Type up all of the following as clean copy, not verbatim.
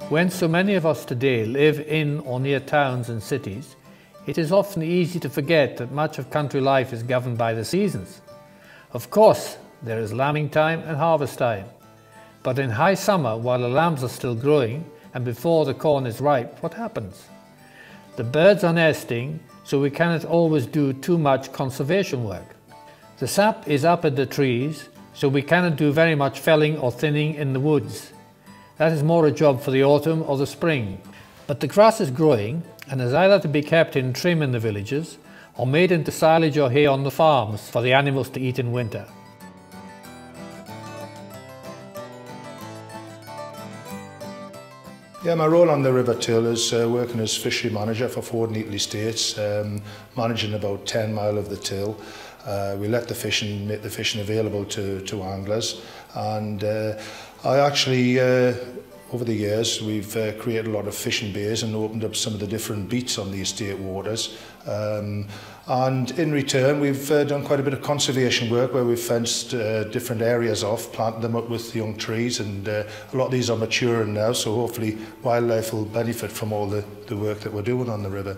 When so many of us today live in or near towns and cities, it is often easy to forget that much of country life is governed by the seasons. Of course, there is lambing time and harvest time. But in high summer, while the lambs are still growing and before the corn is ripe, what happens? The birds are nesting, so we cannot always do too much conservation work. The sap is up in the trees, so we cannot do very much felling or thinning in the woods. That is more a job for the autumn or the spring. But the grass is growing and is either to be kept in trim in the villages or made into silage or hay on the farms for the animals to eat in winter. Yeah, my role on the River Till is working as fishery manager for Flodden Estates, managing about 10 mile of the Till. We let the fishing, make the fishing available to anglers, and I actually, over the years, we've created a lot of fishing bays and opened up some of the different beats on the estate waters. And in return, we've done quite a bit of conservation work where we've fenced different areas off, planted them up with young trees, and a lot of these are maturing now, so hopefully wildlife will benefit from all the work that we're doing on the river.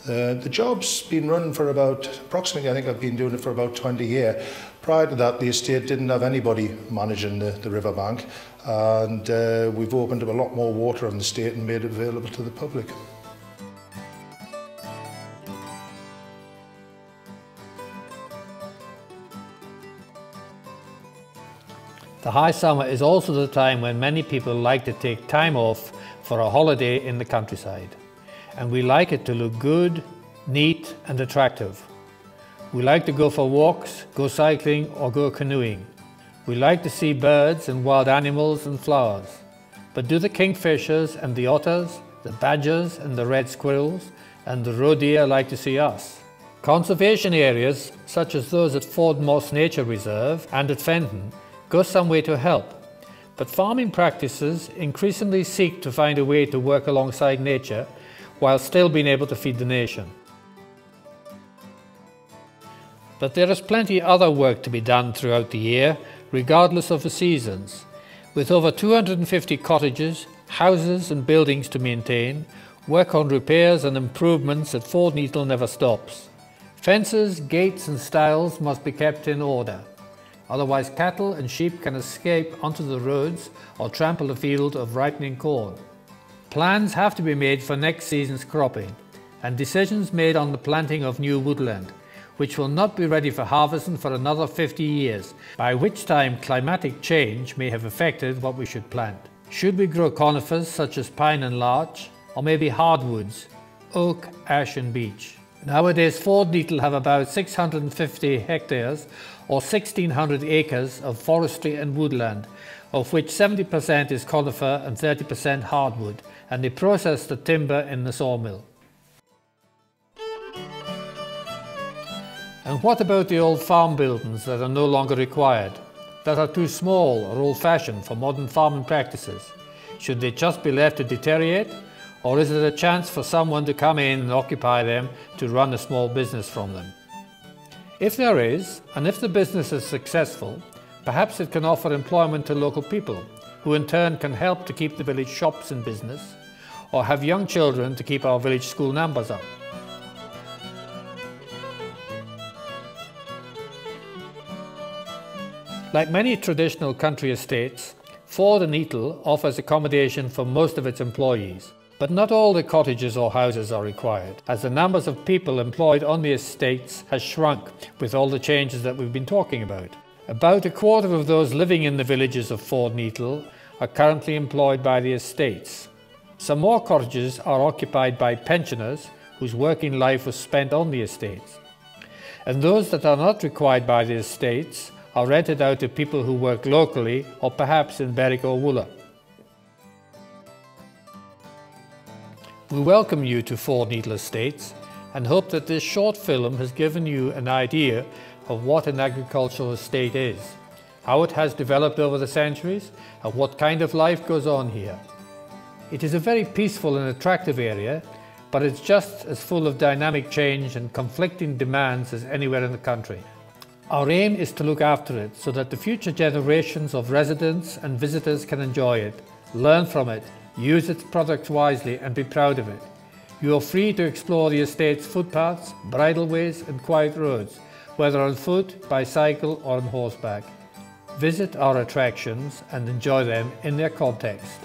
The job's been running for about, approximately, I think I've been doing it for about 20 years. Prior to that, the estate didn't have anybody managing the riverbank, and we've opened up a lot more water on the estate and made it available to the public. The high summer is also the time when many people like to take time off for a holiday in the countryside. And we like it to look good, neat and attractive. We like to go for walks, go cycling or go canoeing. We like to see birds and wild animals and flowers. But do the kingfishers and the otters, the badgers and the red squirrels and the roe deer like to see us? Conservation areas such as those at Ford Moss Nature Reserve and at Fenton go some way to help. But farming practices increasingly seek to find a way to work alongside nature while still being able to feed the nation. But there is plenty other work to be done throughout the year, regardless of the seasons. With over 250 cottages, houses and buildings to maintain, work on repairs and improvements at Flodden Etal never stops. Fences, gates and stiles must be kept in order. Otherwise cattle and sheep can escape onto the roads or trample the field of ripening corn. Plans have to be made for next season's cropping and decisions made on the planting of new woodland, which will not be ready for harvesting for another 50 years, by which time climatic change may have affected what we should plant. Should we grow conifers such as pine and larch, or maybe hardwoods, oak, ash and beech? Nowadays Flodden Etal have about 650 hectares or 1,600 acres of forestry and woodland, of which 70% is conifer and 30% hardwood, and they process the timber in the sawmill. And what about the old farm buildings that are no longer required, that are too small or old-fashioned for modern farming practices? Should they just be left to deteriorate, or is it a chance for someone to come in and occupy them to run a small business from them? If there is, and if the business is successful, perhaps it can offer employment to local people, who in turn can help to keep the village shops in business, or have young children to keep our village school numbers up. Like many traditional country estates, Flodden Etal offers accommodation for most of its employees. But not all the cottages or houses are required, as the numbers of people employed on the estates has shrunk with all the changes that we've been talking about. About a quarter of those living in the villages of Flodden Etal are currently employed by the estates. Some more cottages are occupied by pensioners whose working life was spent on the estates. And those that are not required by the estates are rented out to people who work locally or perhaps in Berwick or Wooler. We welcome you to Flodden Etal Estates and hope that this short film has given you an idea of what an agricultural estate is, how it has developed over the centuries and what kind of life goes on here. It is a very peaceful and attractive area, but it's just as full of dynamic change and conflicting demands as anywhere in the country. Our aim is to look after it so that the future generations of residents and visitors can enjoy it, learn from it Use its products wisely and be proud of it. You are free to explore the estate's footpaths, bridleways and quiet roads, whether on foot, by cycle or on horseback. Visit our attractions and enjoy them in their context.